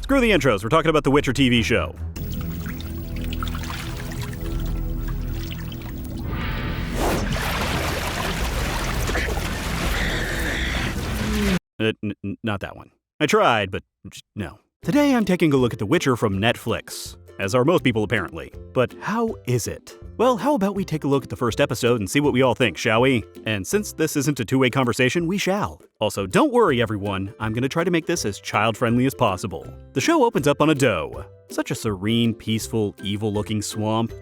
Screw the intros, we're talking about the Witcher TV show. Not that one. I tried, but no. Today I'm taking a look at The Witcher from Netflix, as are most people apparently. But how is it? Well, how about we take a look at the first episode and see what we all think, shall we? And since this isn't a two-way conversation, we shall. Also, don't worry everyone, I'm gonna try to make this as child-friendly as possible. The show opens up on a doe. Such a serene, peaceful, evil-looking swamp.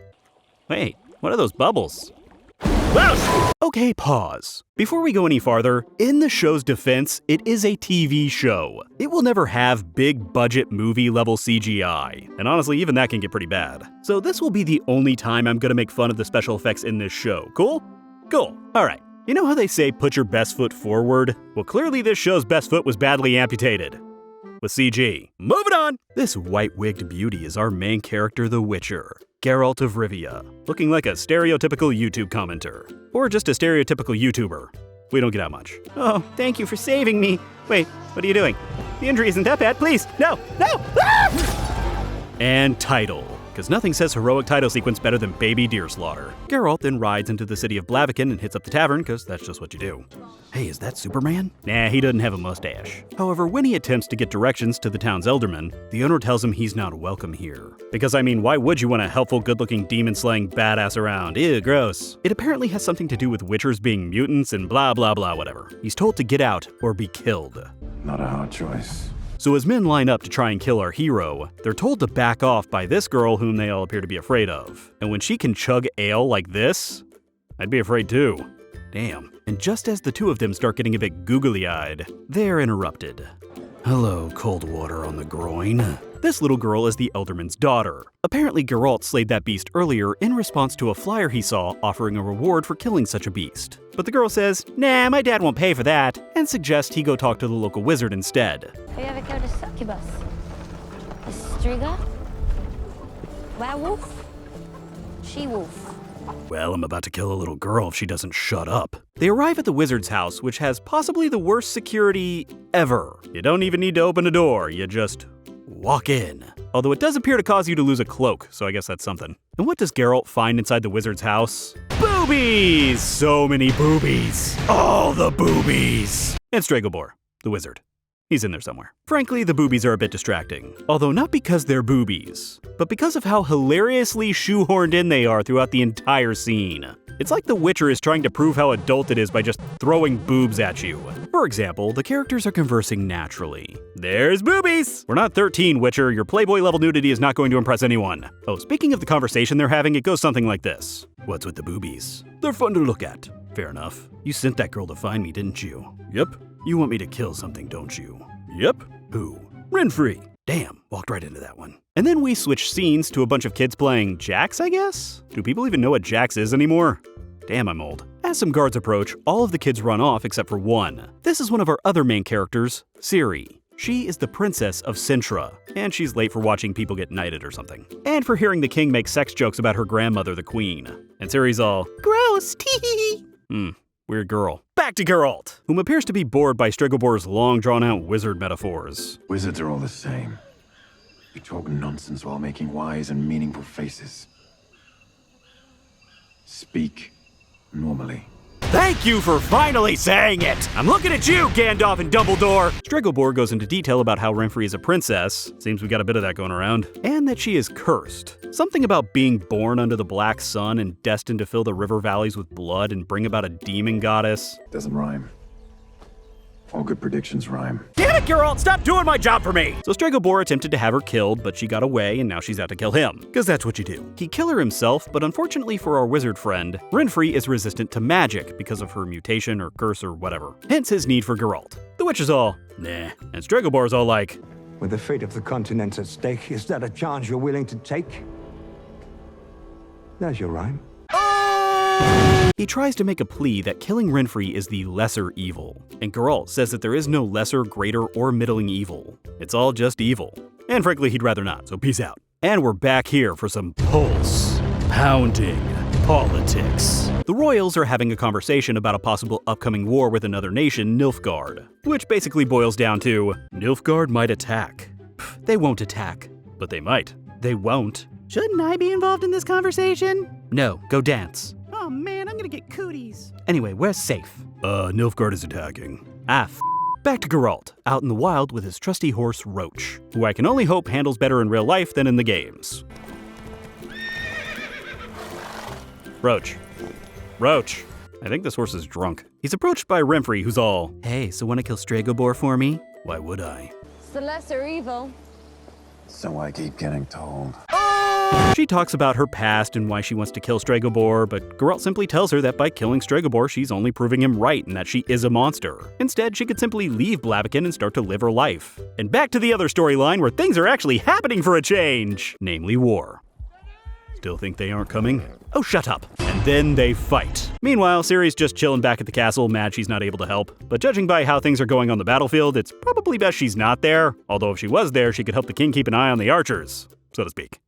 Wait, what are those bubbles? Whoa! Okay, pause. Before we go any farther, in the show's defense, it is a TV show. It will never have big-budget movie-level CGI, and honestly, even that can get pretty bad. So this will be the only time I'm gonna make fun of the special effects in this show. Cool? Cool. Alright. You know how they say put your best foot forward? Well, clearly this show's best foot was badly amputated. With CG. Moving on! This white-wigged beauty is our main character, the Witcher. Geralt of Rivia, looking like a stereotypical YouTube commenter. Or just a stereotypical YouTuber. We don't get out much. Oh, thank you for saving me. Wait, what are you doing? The injury isn't that bad, please. No, no! Ah! And title. Because nothing says heroic title sequence better than baby deer slaughter. Geralt then rides into the city of Blaviken and hits up the tavern, because that's just what you do. Hey, is that Superman? Nah, he doesn't have a mustache. However, when he attempts to get directions to the town's alderman, the owner tells him he's not welcome here. Because I mean, why would you want a helpful, good-looking, demon-slaying badass around? Ew, gross. It apparently has something to do with witchers being mutants and blah blah blah whatever. He's told to get out or be killed. Not a hard choice. So as men line up to try and kill our hero, they're told to back off by this girl whom they all appear to be afraid of. And when she can chug ale like this, I'd be afraid too. Damn. And just as the two of them start getting a bit googly-eyed, they're interrupted. Hello, cold water on the groin. This little girl is the Elderman's daughter. Apparently Geralt slayed that beast earlier in response to a flyer he saw offering a reward for killing such a beast. But the girl says, nah, my dad won't pay for that, and suggests he go talk to the local wizard instead. Have you ever killed a succubus? A striga? Werewolf? She-wolf? Well, I'm about to kill a little girl if she doesn't shut up. They arrive at the wizard's house, which has possibly the worst security ever. You don't even need to open a door, you just walk in. Although it does appear to cause you to lose a cloak, so I guess that's something. And what does Geralt find inside the wizard's house? Boobies! So many boobies. All the boobies! And Stregobor, the wizard. He's in there somewhere. Frankly, the boobies are a bit distracting. Although not because they're boobies, but because of how hilariously shoehorned in they are throughout the entire scene. It's like The Witcher is trying to prove how adult it is by just throwing boobs at you. For example, the characters are conversing naturally. There's boobies! We're not 13, Witcher. Your Playboy-level nudity is not going to impress anyone. Oh, speaking of the conversation they're having, it goes something like this. What's with the boobies? They're fun to look at. Fair enough. You sent that girl to find me, didn't you? Yep. You want me to kill something, don't you? Yep. Who? Renfrey. Damn, walked right into that one. And then we switch scenes to a bunch of kids playing Jax, I guess? Do people even know what Jax is anymore? Damn, I'm old. As some guards approach, all of the kids run off except for one. This is one of our other main characters, Ciri. She is the princess of Sintra, and she's late for watching people get knighted or something. And for hearing the king make sex jokes about her grandmother, the queen. And Ciri's all, gross, tee. Weird girl. Back to Geralt, whom appears to be bored by Stregobor's long drawn-out wizard metaphors. Wizards are all the same. You talk nonsense while making wise and meaningful faces. Speak normally. Thank you for finally saying it! I'm looking at you, Gandalf and Dumbledore! Stregobor goes into detail about how Renfrey is a princess, seems we got a bit of that going around, and that she is cursed. Something about being born under the black sun and destined to fill the river valleys with blood and bring about a demon goddess. Doesn't rhyme. All good predictions rhyme. Damn it, Geralt! Stop doing my job for me! So Stregobor attempted to have her killed, but she got away, and now she's out to kill him. Because that's what you do. He'd kill her himself, but unfortunately for our wizard friend, Renfrey is resistant to magic because of her mutation or curse or whatever. Hence his need for Geralt. The witch is all, nah. And Stregobor's all like, with the fate of the continent at stake, is that a chance you're willing to take? There's your rhyme. He tries to make a plea that killing Renfrey is the lesser evil, and Geralt says that there is no lesser, greater, or middling evil. It's all just evil. And frankly, he'd rather not, so peace out. And we're back here for some pulse-pounding politics. The royals are having a conversation about a possible upcoming war with another nation, Nilfgaard, which basically boils down to, Nilfgaard might attack. They won't attack. But they might. They won't. Shouldn't I be involved in this conversation? No, go dance. Oh man, I'm gonna get cooties. Anyway, we're safe. Nilfgaard is attacking. Back to Geralt, out in the wild with his trusty horse Roach, who I can only hope handles better in real life than in the games. Roach. Roach. I think this horse is drunk. He's approached by Renfri, who's all, "Hey, so wanna kill Stregobor for me?" Why would I? It's the lesser evil. So I keep getting told. She talks about her past and why she wants to kill Stregobor, but Geralt simply tells her that by killing Stregobor, she's only proving him right and that she is a monster. Instead, she could simply leave Blaviken and start to live her life. And back to the other storyline where things are actually happening for a change, namely war. Still think they aren't coming? Oh, shut up. And then they fight. Meanwhile, Ciri's just chilling back at the castle, mad she's not able to help. But judging by how things are going on the battlefield, it's probably best she's not there. Although if she was there, she could help the king keep an eye on the archers, so to speak.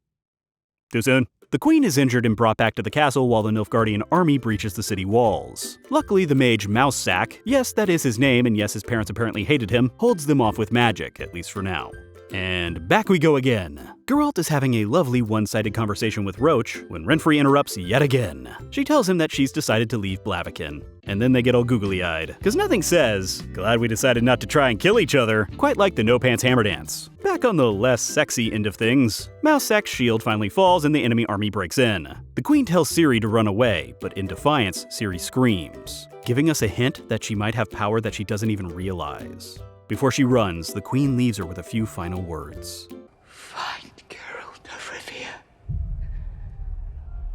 Too soon? The queen is injured and brought back to the castle while the Nilfgaardian army breaches the city walls. Luckily, the mage Mousesack, yes, that is his name, and yes, his parents apparently hated him, holds them off with magic, at least for now. And back we go again. Geralt is having a lovely one-sided conversation with Roach when Renfri interrupts yet again. She tells him that she's decided to leave Blaviken. And then they get all googly-eyed, because nothing says, "Glad we decided not to try and kill each other," quite like the no-pants hammer dance. Back on the less sexy end of things, Mousesack's shield finally falls and the enemy army breaks in. The queen tells Ciri to run away, but in defiance, Ciri screams, giving us a hint that she might have power that she doesn't even realize. Before she runs, the queen leaves her with a few final words. Find Geralt of Rivia.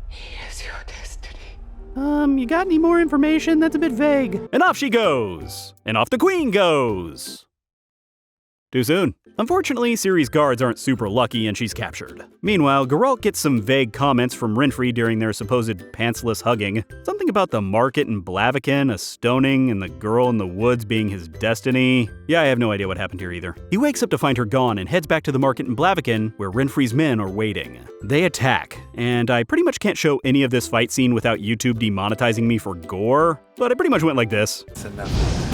He is your destiny. You got any more information? That's a bit vague. And off she goes. And off the queen goes. Too soon. Unfortunately, Ciri's guards aren't super lucky and she's captured. Meanwhile, Geralt gets some vague comments from Renfri during their supposed pantsless hugging. Something about the market in Blaviken, a stoning, and the girl in the woods being his destiny. Yeah, I have no idea what happened here either. He wakes up to find her gone and heads back to the market in Blaviken, where Renfri's men are waiting. They attack, and I pretty much can't show any of this fight scene without YouTube demonetizing me for gore, but I pretty much went like this. It's enough.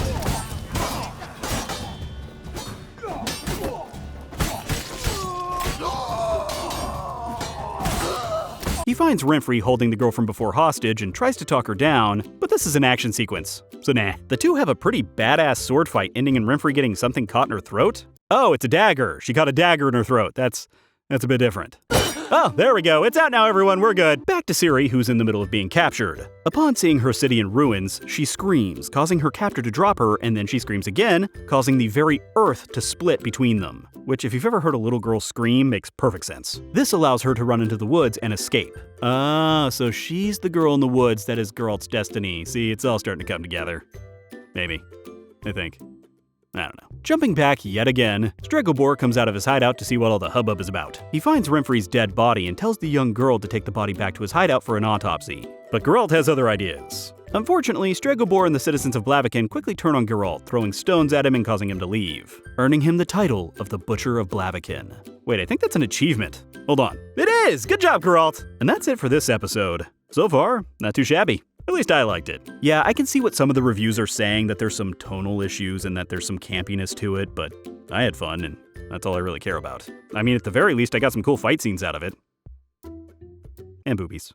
He finds Renfri holding the girl from before hostage and tries to talk her down, but this is an action sequence, so nah. The two have a pretty badass sword fight ending in Renfri getting something caught in her throat. Oh, it's a dagger. She caught a dagger in her throat. That's a bit different. Oh, there we go. It's out now, everyone. We're good. Back to Ciri, who's in the middle of being captured. Upon seeing her city in ruins, she screams, causing her captor to drop her, and then she screams again, causing the very earth to split between them. Which, if you've ever heard a little girl scream, makes perfect sense. This allows her to run into the woods and escape. Ah, so she's the girl in the woods that is Geralt's destiny. See, it's all starting to come together. Maybe. I think. I don't know. Jumping back yet again, Stregobor comes out of his hideout to see what all the hubbub is about. He finds Renfri's dead body and tells the young girl to take the body back to his hideout for an autopsy. But Geralt has other ideas. Unfortunately, Stregobor and the citizens of Blaviken quickly turn on Geralt, throwing stones at him and causing him to leave, earning him the title of the Butcher of Blaviken. Wait, I think that's an achievement. Hold on. It is! Good job, Geralt! And that's it for this episode. So far, not too shabby. At least I liked it. Yeah, I can see what some of the reviews are saying, that there's some tonal issues and that there's some campiness to it, but I had fun and that's all I really care about. I mean, at the very least, I got some cool fight scenes out of it. And boobies.